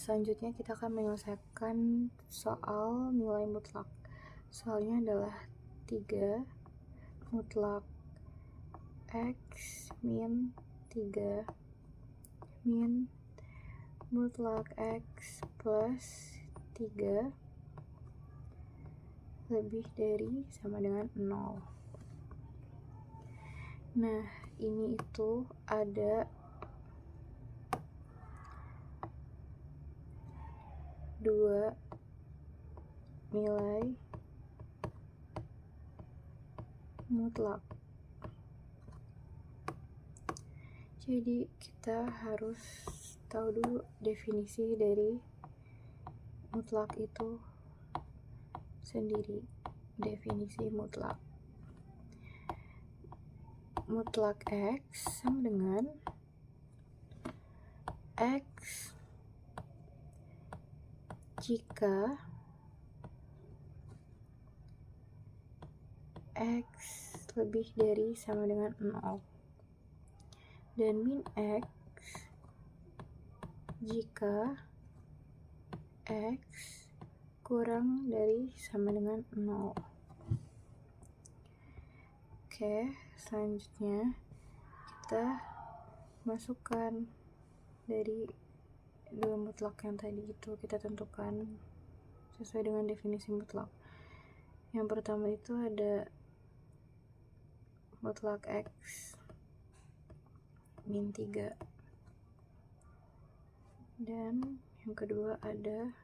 selanjutnya kita akan menyelesaikan soal nilai mutlak. Soalnya adalah 3 mutlak X min 3 min mutlak X plus 3 lebih dari sama dengan 0. Nah, ini itu ada dua nilai mutlak. Jadi kita harus tahu dulu definisi dari mutlak itu sendiri. Definisi mutlak. Mutlak X sama dengan X jika X lebih dari sama dengan 0 dan min X jika X kurang dari sama dengan 0. Oke, selanjutnya kita masukkan dari dua mutlak yang tadi itu, kita tentukan sesuai dengan definisi mutlak. Yang pertama itu ada mutlak X min 3 dan yang kedua ada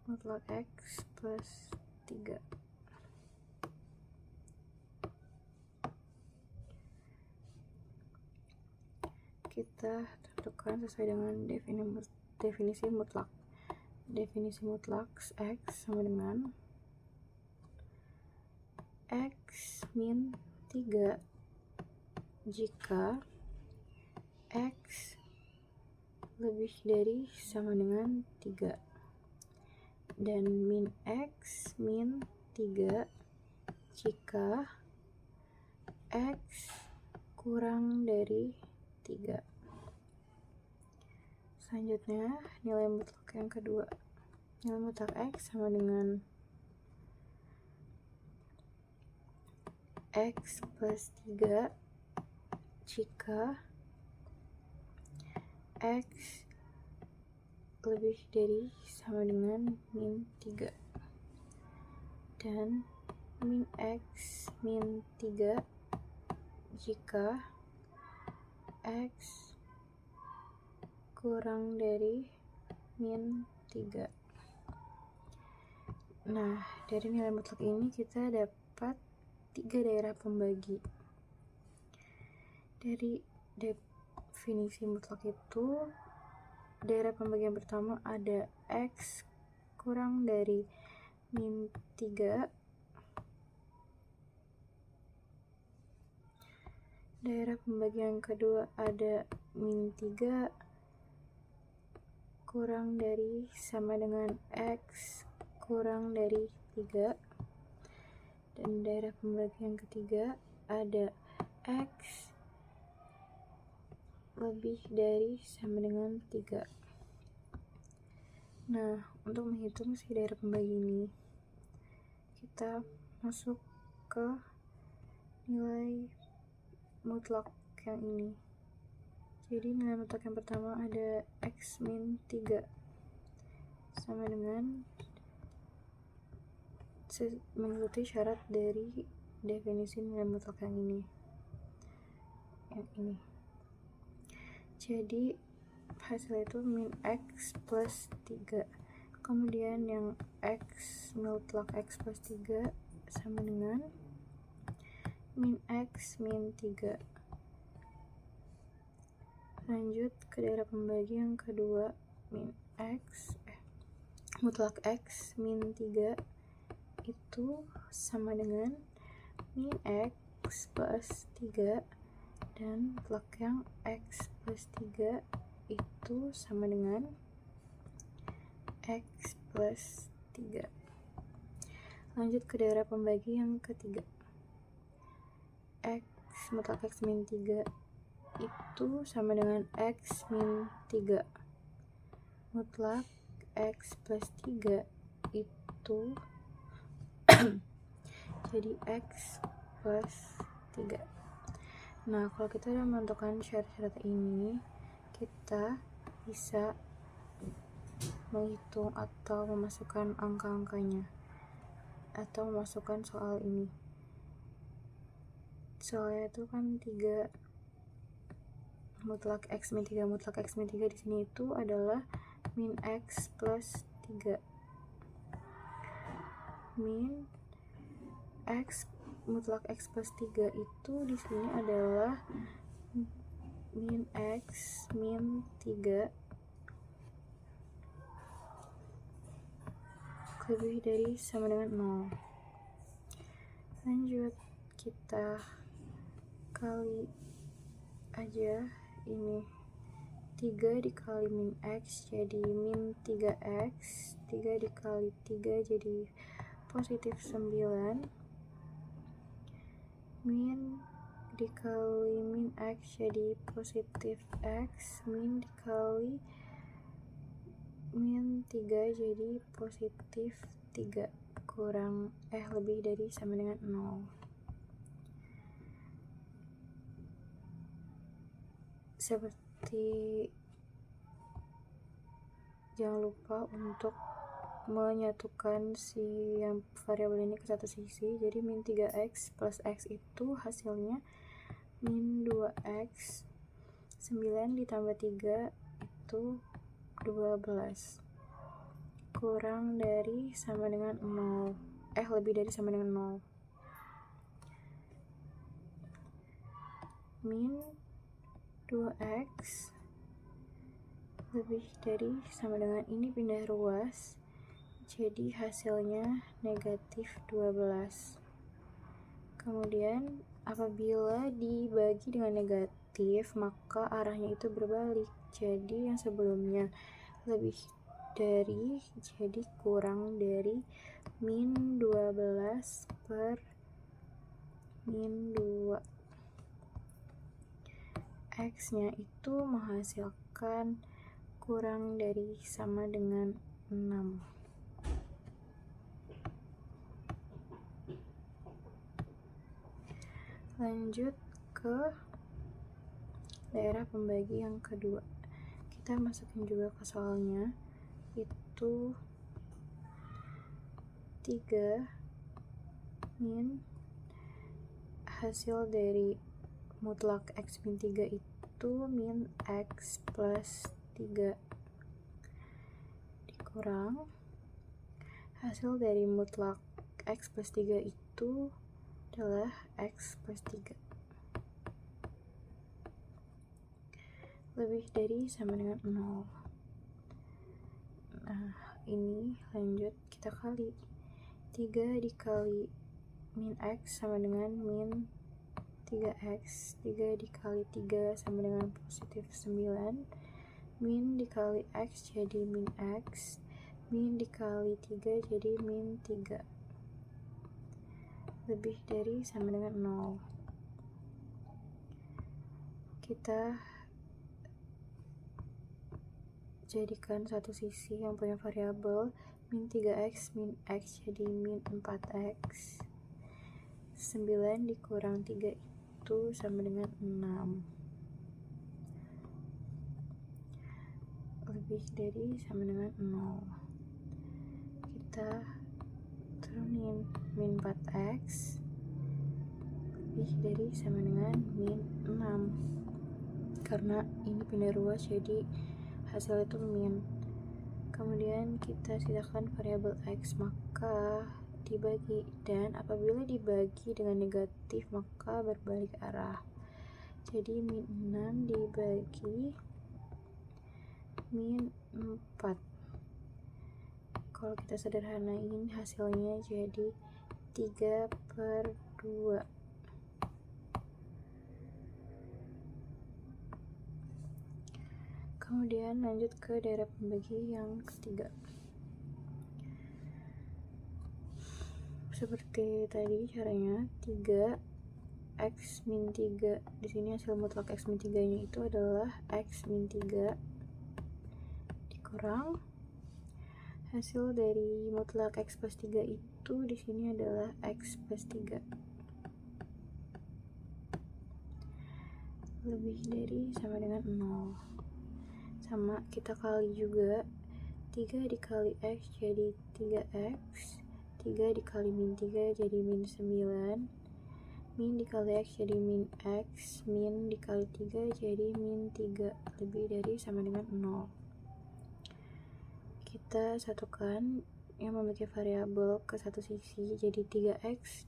mutlak X plus 3. Kita tentukan sesuai dengan definisi mutlak. Definisi mutlak X sama dengan X min 3 jika X lebih dari sama dengan 3 dan min X min 3 jika X kurang dari 3. Selanjutnya nilai mutlak yang kedua. Nilai mutlak X sama dengan X plus 3 jika X lebih dari sama dengan min 3 dan min X min 3 jika X kurang dari min 3. Nah, dari nilai mutlak ini kita dapat 3 daerah pembagi. Dari definisi mutlak itu, daerah pembagian pertama ada X kurang dari min 3. Daerah pembagian kedua ada min 3 kurang dari sama dengan X kurang dari 3. Dan daerah pembagian ketiga ada X lebih dari sama dengan 3. Nah, untuk menghitung si daerah pembagi ini, kita masuk ke nilai mutlak yang ini. Jadi nilai mutlak yang pertama ada X min 3 sama dengan mengikuti syarat dari definisi nilai mutlak yang ini. Jadi hasil itu min X plus 3. Kemudian yang X mutlak X plus 3 sama dengan min X min 3. Lanjut ke daerah pembagi yang kedua, min X mutlak X min 3 itu sama dengan min X plus 3 dan mutlak yang X plus 3 itu sama dengan X plus 3. Lanjut ke daerah pembagi yang ketiga, X mutlak X min 3 itu sama dengan X min 3. mutlak X plus 3 itu jadi X plus 3. Nah, kalau kita udah menentukan syarat-syarat ini, kita bisa menghitung atau memasukkan angka-angkanya atau memasukkan soal ini. Soalnya itu kan 3 mutlak X min 3 di sini itu adalah min X plus 3. Min X mutlak X plus 3 itu di sini adalah min X min 3 lebih dari sama dengan 0. Lanjut, kita kali aja ini 3 dikali min X jadi min 3X, 3 dikali 3 jadi positif 9, min dikali min X jadi positif X, min dikali min 3 jadi positif 3 kurang lebih dari sama dengan 0. Seperti jangan lupa untuk menyatukan si yang variabel ini ke satu sisi. Jadi min 3X plus X itu hasilnya min 2X, 9 ditambah 3 itu 12 kurang dari sama dengan 0, lebih dari sama dengan 0. Min 2X lebih dari sama dengan ini pindah ruas, jadi hasilnya negatif 12. Kemudian apabila dibagi dengan negatif, maka arahnya itu berbalik. Jadi yang sebelumnya lebih dari jadi kurang dari min 12 per min 2. X nya itu menghasilkan kurang dari sama dengan 6. Lanjut ke daerah pembagi yang kedua, kita masukin juga ke soalnya, itu 3 min hasil dari mutlak X min 3 itu min X plus 3 dikurang hasil dari mutlak X plus 3 itu adalah X plus 3 lebih dari sama dengan 0. Nah, ini lanjut kita kali 3 dikali min X sama dengan min 3X, 3 dikali 3 sama dengan positif 9, min dikali X jadi min X, min dikali 3 jadi min 3 lebih dari sama dengan 0. Kita jadikan satu sisi yang punya variabel min 3X min X jadi min 4X, 9 dikurang 3 itu sama dengan 6 lebih dari sama dengan 0. Kita turunin min 4X lebih dari sama dengan min 6 karena ini pindah ruas jadi hasil itu min. Kemudian kita sisakan variabel X, maka dibagi, dan apabila dibagi dengan negatif maka berbalik arah. Jadi min 6 dibagi min 4. Kalau kita sederhanain hasilnya jadi 3/2. Kemudian lanjut ke daerah pembagi yang ketiga. Seperti tadi caranya 3X min 3. Di sini hasil mutlak X min 3 nya itu adalah X min 3 kurang hasil dari mutlak X plus 3 itu di sini adalah X plus 3 lebih dari sama dengan 0. Sama kita kali juga, 3 dikali X jadi 3X, 3 dikali min 3 jadi min 9, min dikali X jadi min X, min dikali 3 jadi min 3, lebih dari sama dengan 0. Kita satukan yang memiliki variabel ke satu sisi, jadi 3X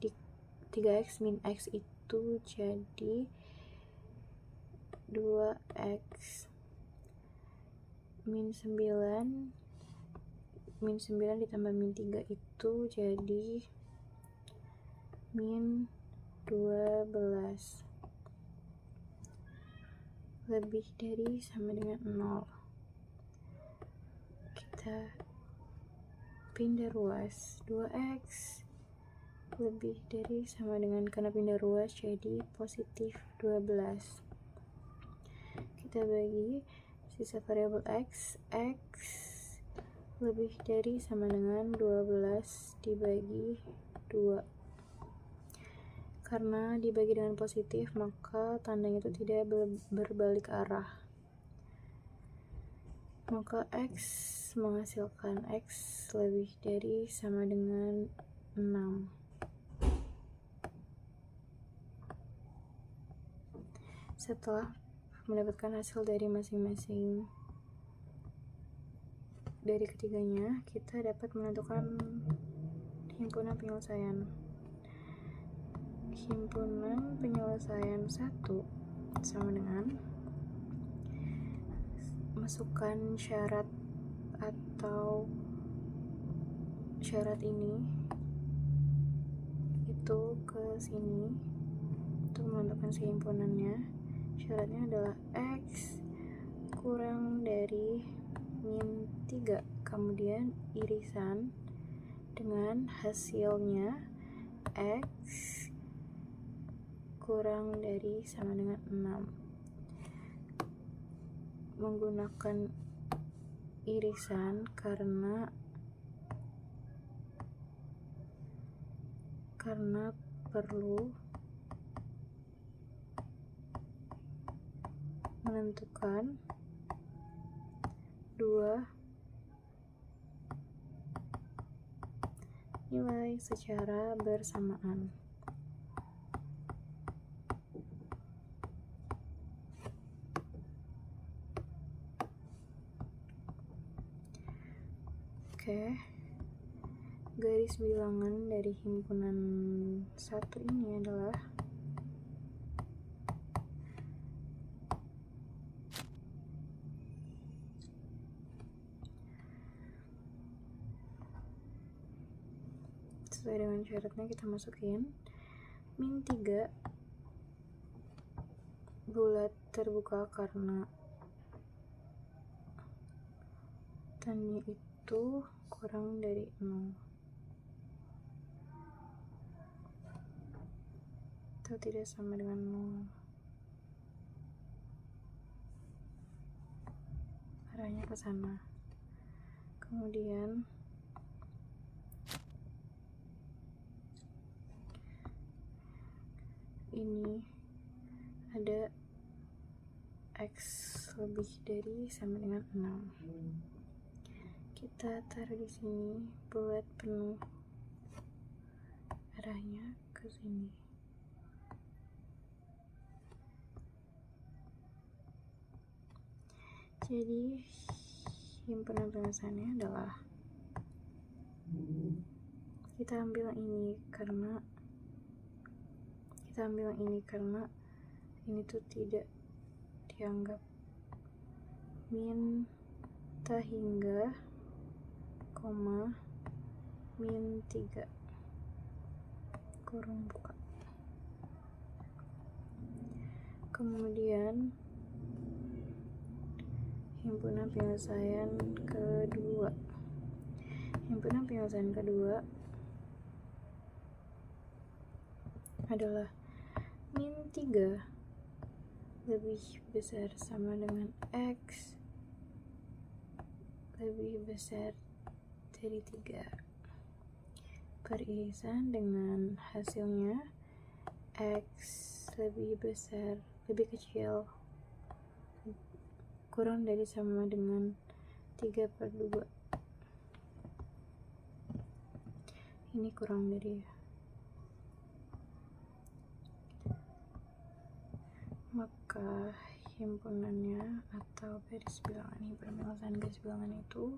min X itu jadi 2X min 9 ditambah min 3 itu jadi min 12, lebih dari sama dengan 0. Kita pindah ruas, 2X lebih dari sama dengan, karena pindah ruas jadi positif 12. Kita bagi sisa variabel X lebih dari sama dengan 12 dibagi 2. Karena dibagi dengan positif, maka tandanya itu tidak berbalik arah. Maka X menghasilkan X lebih dari sama dengan 6. Setelah mendapatkan hasil dari masing-masing dari ketiganya, kita dapat menentukan himpunan penyelesaian. Himpunan penyelesaian 1 sama dengan masukkan syarat atau syarat ini itu ke sini untuk menentukan si himpunannya. Syaratnya adalah X kurang dari min 3, kemudian irisan dengan hasilnya X kurang dari sama dengan 6. Menggunakan irisan karena perlu menentukan dua nilai secara bersamaan. Oke, garis bilangan dari himpunan 1 ini adalah sesuai dengan syaratnya. Kita masukin min 3 bulat terbuka karena tandanya itu kurang dari 0 atau tidak sama dengan 0. Arahnya ke sana. Kemudian ini ada X lebih dari sama dengan 6. Kita taruh di sini buat penuh, arahnya ke sini. Jadi himpunan penyelesaiannya adalah kita ambil yang ini karena ini tuh tidak dianggap min ta hingga koma min 3 kurung buka. Kemudian himpunan penyelesaian kedua adalah min 3 lebih besar sama dengan X lebih besar dari 3. Peririsan dengan hasilnya X lebih kecil, kurang dari sama dengan 3/2. Ini kurang dari, maka himpunannya atau garis bilangan penyelesaian garis bilangan itu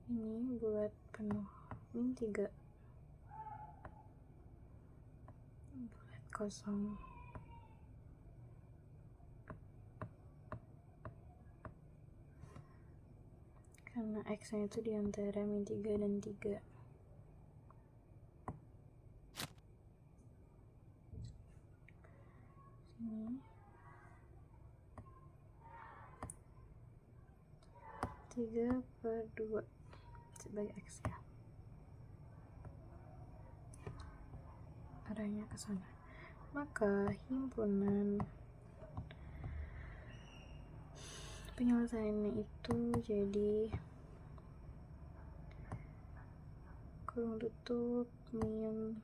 ini bulat penuh min 3, bulat kosong karena X nya itu diantara min 3 dan 3. Sini 3/2 sebagai X ya, arahnya ke sana. Maka himpunan penyelesaiannya itu jadi kurung tutup min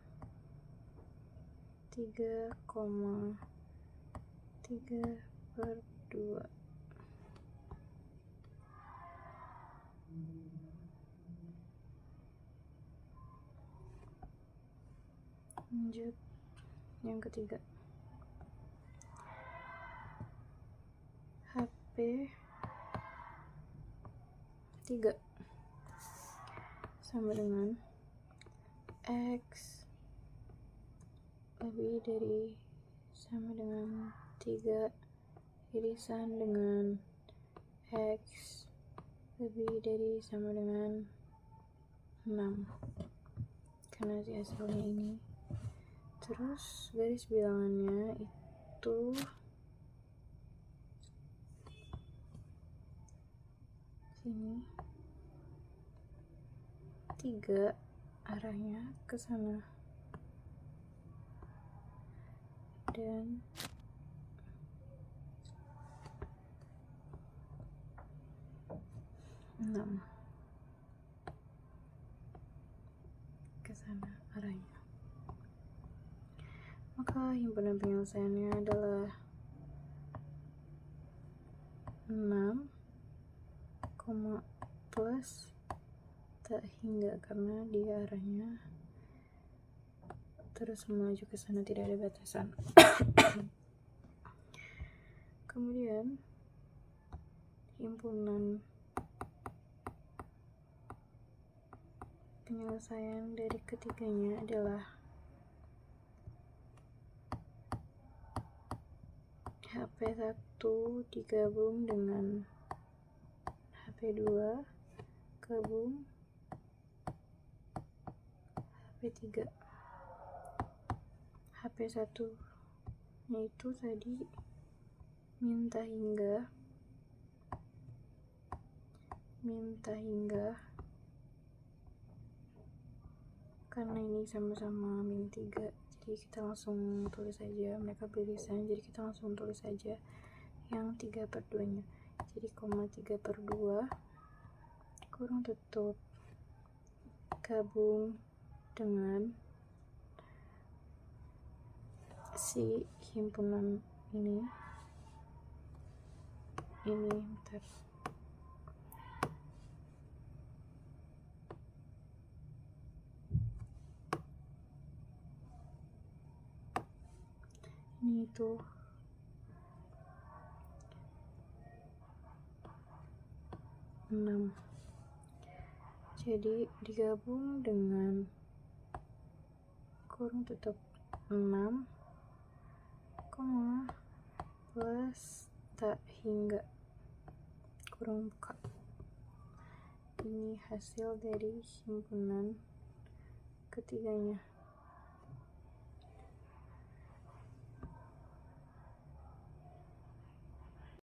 3,3/2. Lanjut yang ketiga, HP 3 sama dengan X lebih dari sama dengan 3 irisan dengan X lebih dari sama dengan 6, karena si hasilnya ini. Terus garis bilangannya itu sini 3 arahnya ke sana dan enam ke sana arahnya. Maka himpunan penyelesaiannya adalah 6, plus tak hingga, karena dia arahnya terus melaju ke sana, tidak ada batasan. Kemudian himpunan penyelesaian dari ketiganya adalah HP1 digabung dengan HP2 gabung HP3. HP1 yaitu tadi minta hingga karena ini sama-sama min 3, jadi kita langsung tulis saja, mereka beririsan, jadi kita langsung tulis saja yang 3/2 nya, jadi 3/2 kurung tutup gabung dengan si himpunan ini bentar. Ini itu enam, jadi digabung dengan kurung tutup 6, plus tak hingga kurung buka. Ini hasil dari himpunan ketiganya.